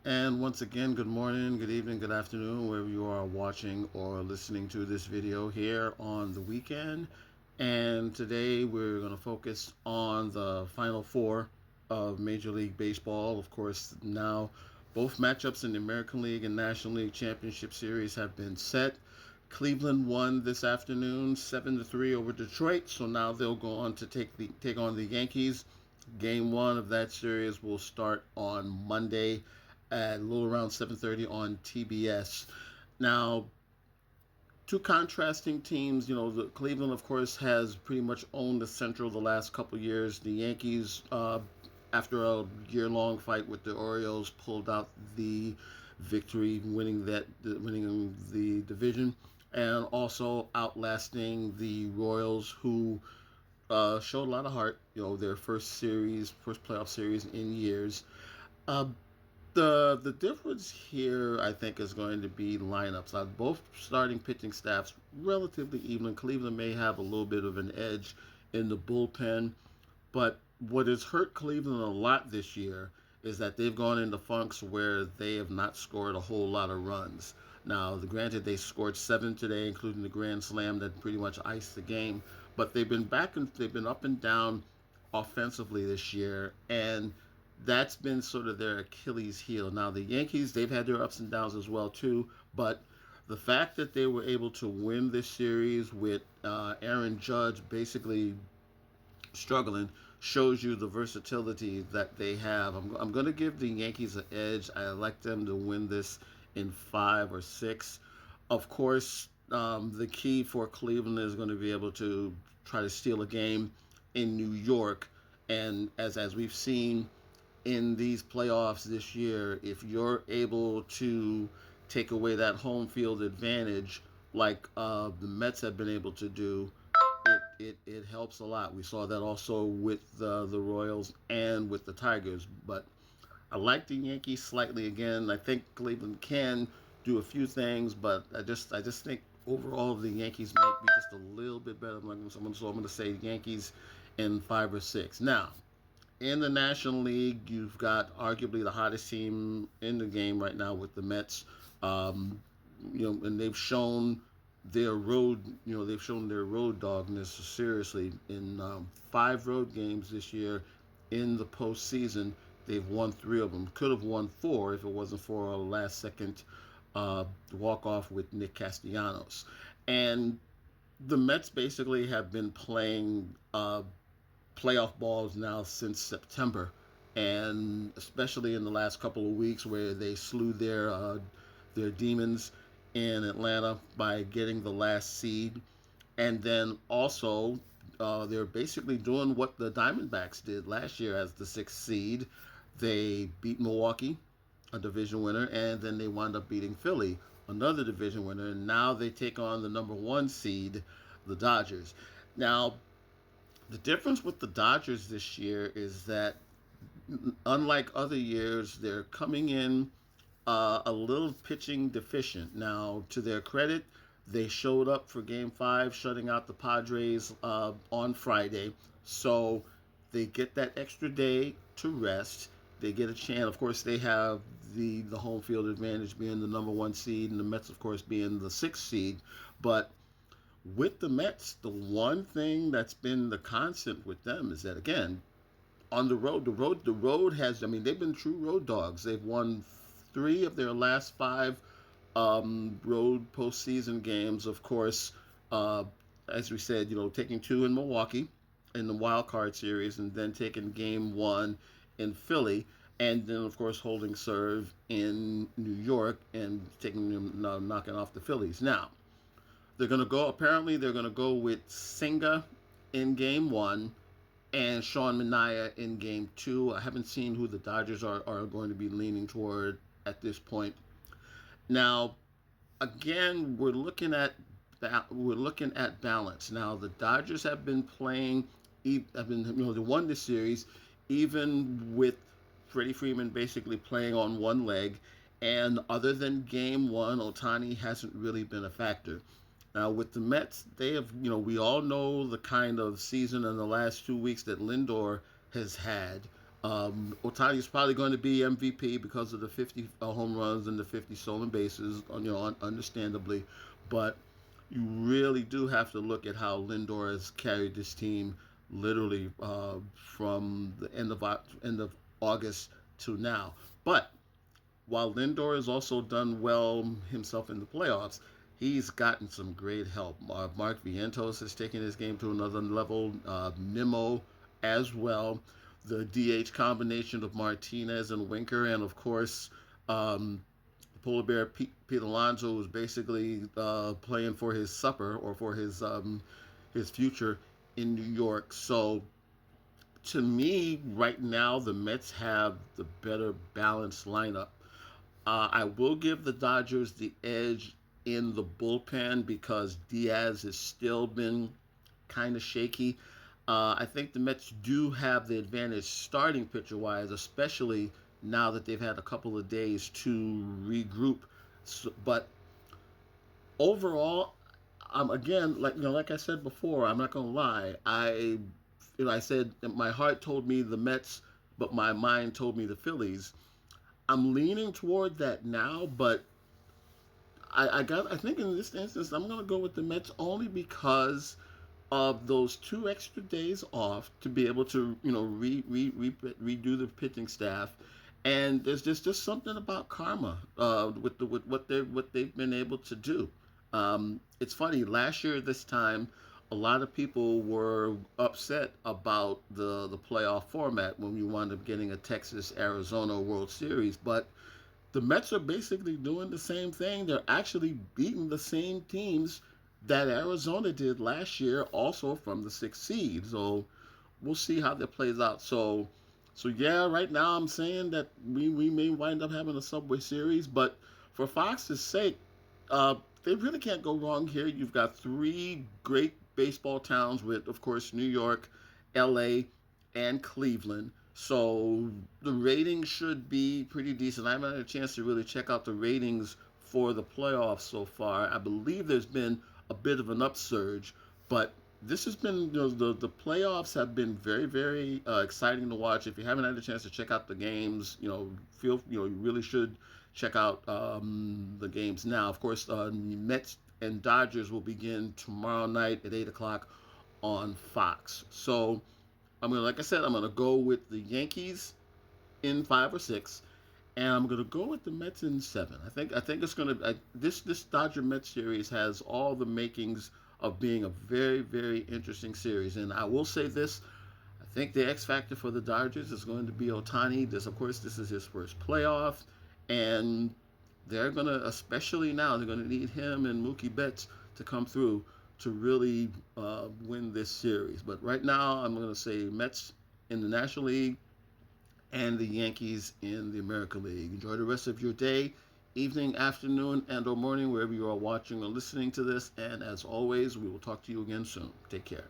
And once again, good morning, good evening, good afternoon, wherever you are watching or listening to this video here on the weekend. And today we're going to focus on the Final Four of Major League Baseball. Of course, now both matchups in the American League and National League Championship Series have been set. Cleveland won this afternoon 7-3 over Detroit, so now they'll go on to take on the Yankees. Game one of that series will start on Monday at a little around 7:30 on TBS. Now, two contrasting teams. The Cleveland, of course, has pretty much owned the Central the last couple of years. The Yankees, after a year-long fight with the Orioles, pulled out the victory, winning the division, and also outlasting the Royals, who showed a lot of heart. Their first playoff series in years. Uh, the difference here, I think, is going to be lineups. Both starting pitching staffs relatively even. Cleveland may have a little bit of an edge in the bullpen, but what has hurt Cleveland a lot this year is that they've gone into funks where they have not scored a whole lot of runs. Now, granted, they scored seven today, including the grand slam that pretty much iced the game, but they've been up and down offensively this year, and that's been sort of their Achilles heel. Now, the Yankees, they've had their ups and downs as well too, but the fact that they were able to win this series with Aaron Judge basically struggling shows you the versatility that they have. I'm going to give the Yankees an edge. I like them to win this in five or six. Of course, the key for Cleveland is going to be able to try to steal a game in New York. And as we've seen in these playoffs this year, if you're able to take away that home field advantage, like the Mets have been able to do, it helps a lot. We saw that also with the Royals and with the Tigers. But I like the Yankees slightly again. I think Cleveland can do a few things, but I just think overall the Yankees might be just a little bit better than someone. So I'm going to say Yankees in five or six. Now, in the National League, you've got arguably the hottest team in the game right now with the Mets. And they've shown their road dogness seriously in five road games this year in the postseason. They've won three of them. Could have won four if it wasn't for a last second walk off with Nick Castellanos. And the Mets basically have been playing playoff balls now since September, and especially in the last couple of weeks where they slew their demons in Atlanta by getting the last seed, and then also they're basically doing what the Diamondbacks did last year as the sixth seed. They beat Milwaukee, a division winner, and then they wound up beating Philly, another division winner, and now they take on the number one seed, the Dodgers. Now, the difference with the Dodgers this year is that, unlike other years, they're coming in a little pitching deficient. Now, to their credit, they showed up for Game 5, shutting out the Padres on Friday. So they get that extra day to rest. They get a chance. Of course, they have the home field advantage being the number one seed, and the Mets, of course, being the sixth seed. But with the Mets, the one thing that's been the constant with them is that, again, on the road has. I mean, they've been true road dogs. They've won three of their last five road postseason games. Of course, as we said, taking two in Milwaukee in the wild card series, and then taking game one in Philly, and then of course holding serve in New York and taking them knocking off the Phillies. Now, they're going to go. Apparently, they're going to go with Senga in game one and Sean Manaea in game two. I haven't seen who the Dodgers are going to be leaning toward at this point. Now, again, we're looking at balance. Now, the Dodgers have been playing. Have been they won this series even with Freddie Freeman basically playing on one leg. And other than game one, Otani hasn't really been a factor. Now, with the Mets, they have, we all know the kind of season in the last 2 weeks that Lindor has had. Otani's probably going to be MVP because of the 50 home runs and the 50 stolen bases, understandably. But you really do have to look at how Lindor has carried this team literally from the end of August to now. But while Lindor has also done well himself in the playoffs, he's gotten some great help. Mark Vientos has taken his game to another level. Nimmo as well. The DH combination of Martinez and Winker, and of course, um, Polar Bear Pete Alonso, who's basically playing for his supper or for his future in New York. So to me, right now, the Mets have the better balanced lineup. I will give the Dodgers the edge in the bullpen because Diaz has still been kind of shaky. I think the Mets do have the advantage starting pitcher wise, especially now that they've had a couple of days to regroup. But overall, again, like I said before, I'm not gonna lie. I said my heart told me the Mets, but my mind told me the Phillies. I'm leaning toward that now, but I think in this instance I'm gonna go with the Mets only because of those 2 extra days off to be able to redo the pitching staff, and there's just something about karma with what they've been able to do. It's funny. Last year this time, a lot of people were upset about the playoff format when we wound up getting a Texas Arizona World Series, but the Mets are basically doing the same thing. They're actually beating the same teams that Arizona did last year, also from the sixth seed. So we'll see how that plays out. So yeah, right now I'm saying that we may wind up having a Subway Series, but for Fox's sake, uh, they really can't go wrong here. You've got three great baseball towns with, of course, New York, L.A., and Cleveland. So the ratings should be pretty decent. I haven't had a chance to really check out the ratings for the playoffs so far. I believe there's been a bit of an upsurge, but this has been the playoffs have been very very exciting to watch. If you haven't had a chance to check out the games, you really should check out the games now. Of course, Mets and Dodgers will begin tomorrow night at 8 o'clock on Fox. So like I said, I'm gonna go with the Yankees in 5 or 6, and I'm gonna go with the Mets in 7. I think it's gonna this Dodger Mets series has all the makings of being a very very interesting series. And I will say this: I think the X factor for the Dodgers is going to be Otani. This is his first playoff, and they're gonna, especially now, they're gonna need him and Mookie Betts to come through to really win this series. But right now, I'm gonna say Mets in the National League and the Yankees in the American League. Enjoy the rest of your day, evening, afternoon, and or morning, wherever you are watching or listening to this. And as always, we will talk to you again soon. Take care.